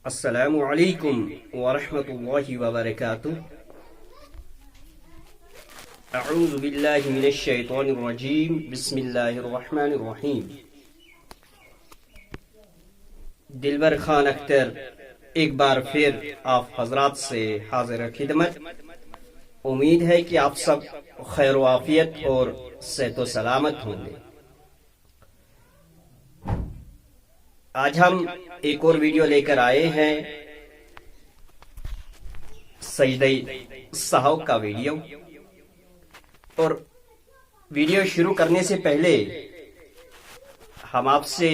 السلام علیکم ورحمۃ اللہ وبرکاتہ۔ اعوذ باللہ من الشیطان الرجیم، بسم اللہ الرحمن الرحیم۔ دلبر خان اختر ایک بار پھر آپ حضرات سے حاضر خدمت۔ امید ہے کہ آپ سب خیر و عافیت اور صحت و سلامت ہوں گے۔ آج ہم ایک اور ویڈیو لے کر آئے ہیں، سجدہ سہو کا ویڈیو۔ اور ویڈیو شروع کرنے سے پہلے ہم آپ سے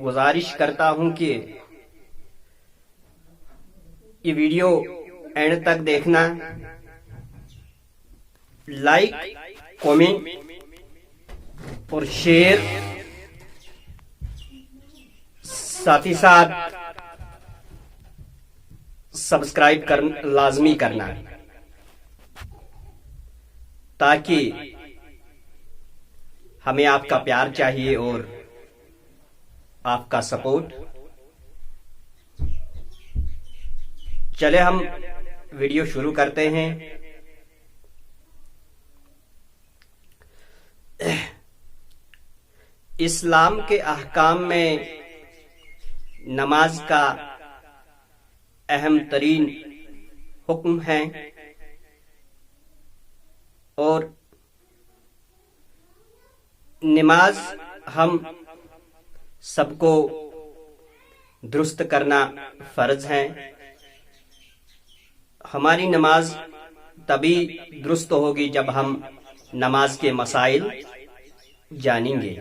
گزارش کرتا ہوں کہ یہ ویڈیو اینڈ تک دیکھنا، لائک، کامنٹ اور شیئر، ساتھ ہی ساتھ سبسکرائب لازمی کرنا، تاکہ ہمیں آپ کا پیار چاہیے اور آپ کا سپورٹ۔ چلے ہم ویڈیو شروع کرتے ہیں۔ اسلام کے احکام میں نماز کا اہم ترین حکم ہے، اور نماز ہم سب کو درست کرنا فرض ہے۔ ہماری نماز تبھی درست ہوگی جب ہم نماز کے مسائل جانیں گے۔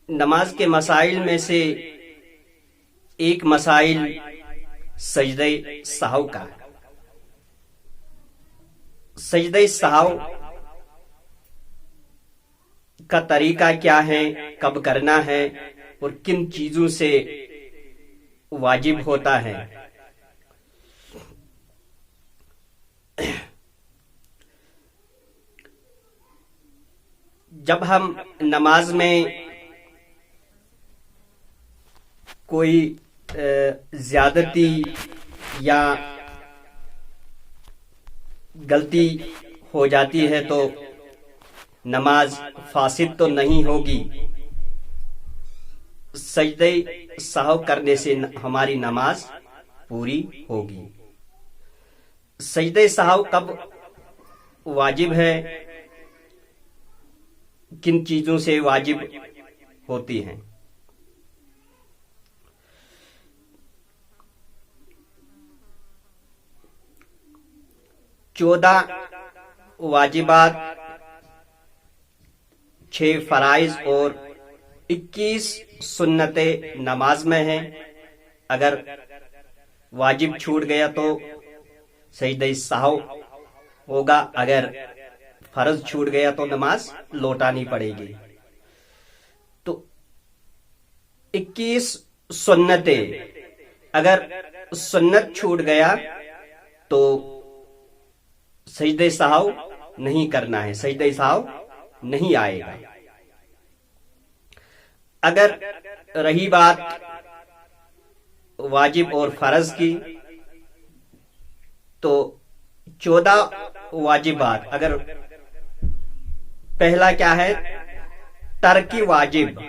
نماز کے مسائل میں سے ایک مسائل سجدہ سہو کا۔ سجدہ سہو کا طریقہ کیا ہے، کب کرنا ہے اور کن چیزوں سے واجب ہوتا ہے۔ جب ہم نماز میں کوئی زیادتی یا غلطی ہو جاتی ہے تو نماز فاسد تو نہیں ہوگی۔ سجدہ سہو کرنے سے ہماری نماز پوری ہوگی۔ سجدہ سہو کب واجب ہے، کن چیزوں سے واجب ہوتی ہیں۔ 14 واجبات، 6 فرائض اور 21 سنتیں نماز میں ہیں۔ اگر واجب چھوٹ گیا تو سجدہ سہو ہوگا، اگر فرض چھوٹ گیا تو نماز لوٹانی پڑے گی۔ تو 21 سنتیں، اگر سنت چھوٹ گیا تو سجدہ سہو نہیں کرنا ہے، سجدہ سہو نہیں آئے گا۔ اگر رہی بات واجب اور فرض کی، تو 14 واجبات، اگر پہلا کیا ہے، ترک واجب۔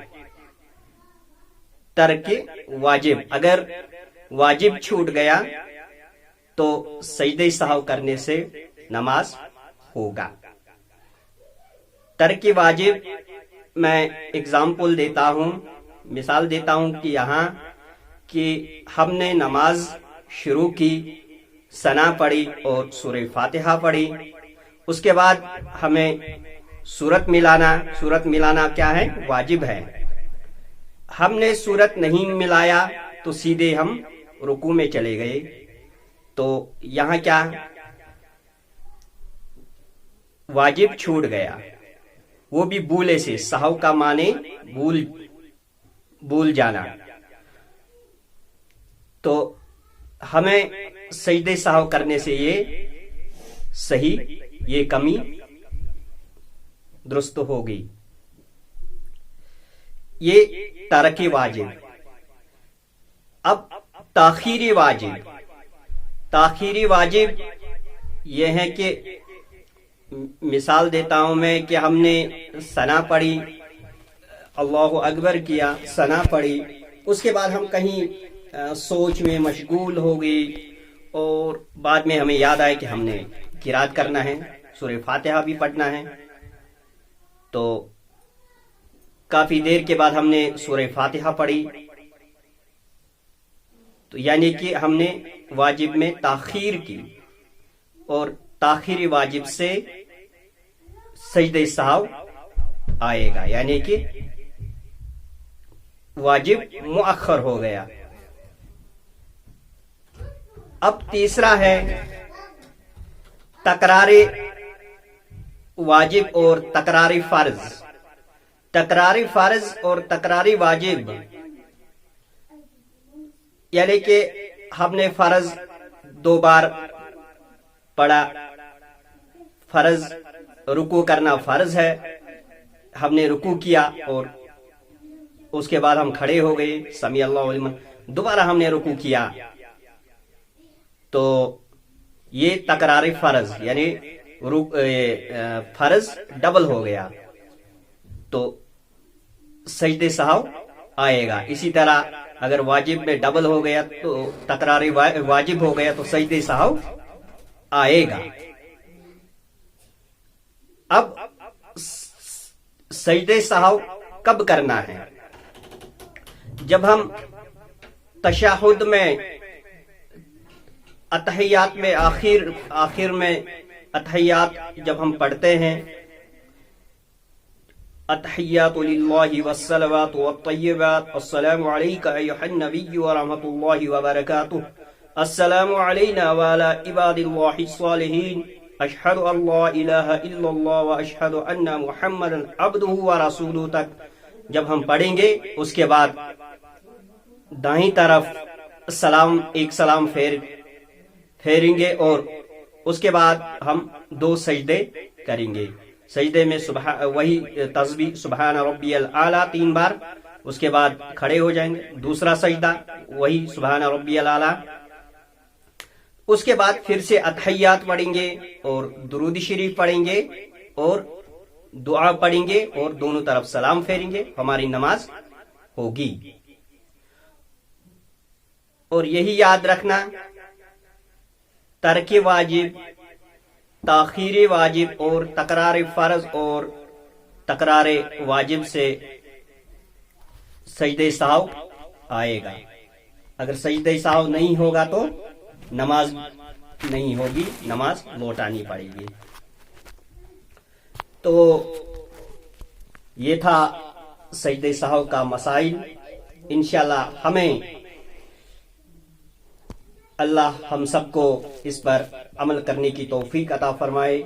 ترک واجب، اگر واجب چھوٹ گیا تو سجدہ سہو کرنے سے نماز ہوگا۔ ترک واجب میں اگزامپل دیتا ہوں، مثال دیتا ہوں کہ یہاں کہ ہم نے نماز شروع کی، ثنا پڑھی اور سورہ فاتحہ پڑھی، اس کے بعد ہمیں سورت ملانا کیا ہے، واجب ہے۔ ہم نے سورت نہیں ملایا تو سیدھے ہم رکوع میں چلے گئے، تو یہاں کیا واجب چھوٹ گیا، وہ بھی بھولے سے۔ سہو کا معنی بھول جانا، تو ہمیں سجدہ سہو کرنے سے یہ کمی درست ہوگی۔ یہ ترک واجب۔ اب تاخیری واجب یہ ہے کہ مثال دیتا ہوں میں کہ ہم نے ثنا پڑھی، اللہ اکبر کیا، ثنا پڑھی، اس کے بعد ہم کہیں سوچ میں مشغول ہو گئی اور بعد میں ہمیں یاد آئے کہ ہم نے قرات کرنا ہے، سورہ فاتحہ بھی پڑھنا ہے، تو کافی دیر کے بعد ہم نے سورہ فاتحہ پڑھی، تو یعنی کہ ہم نے واجب میں تاخیر کی، اور تاخیری واجب سے سجدہ سہو آئے گا، یعنی کہ واجب مؤخر ہو گیا۔ اب تیسرا ہے تکرار واجب اور تکرار فرض۔ تکرار فرض اور تکرار واجب یعنی کہ ہم نے فرض 2 بار پڑھا، فرض رکوع کرنا فرض ہے، ہم نے رکوع کیا اور اس کے بعد ہم کھڑے ہو گئے، سمیع اللہ لمن، دوبارہ ہم نے رکوع کیا، تو یہ تکرار فرض یعنی فرض ڈبل ہو گیا، تو سجدہ سہو آئے گا۔ اسی طرح اگر واجب میں ڈبل ہو گیا تو تکرار واجب ہو گیا تو سجدہ سہو آئے گا۔ اب سجدہ سہو کب کرنا ہے؟ جب ہم تشہد میں، اتحیات میں، آخر میں اتحیات جب ہم پڑھتے ہیں، التحیات للہ والصلوات والطیبات، السلام علیک ایھا النبی ورحمۃ اللہ وبرکاتہ، السلام علینا وعلی عباد اللہ الصالحین، اشہد ان لا الہ الا اللہ واشہد ان محمدا عبدہ ورسولہ تک جب ہم پڑھیں گے، اس کے بعد دائیں طرف ایک سلام پھیریں گے، اور اس کے بعد ہم 2 سجدے کریں گے۔ سجدے میں وہی تسبیح سبحان ربی الاعلیٰ 3 بار، اس کے بعد کھڑے ہو جائیں گے، دوسرا سجدہ وہی سبحان ربی الاعلیٰ، اس کے بعد پھر سے اتحیات پڑھیں گے اور درود شریف پڑھیں گے اور دعا پڑھیں گے اور دونوں طرف سلام پھیریں گے، ہماری نماز ہوگی۔ اور یہی یاد رکھنا، ترک واجب، تاخیر واجب اور تکرار فرض اور تکرار واجب سے سجدہ سہو آئے گا۔ اگر سجدہ سہو نہیں ہوگا تو نماز نہیں ہوگی، نماز لوٹانی پڑے گی۔ تو یہ تھا سجدہ سہو کا مسائل۔ انشاءاللہ ہمیں اللہ ہم سب کو اس پر عمل کرنے کی توفیق عطا فرمائے۔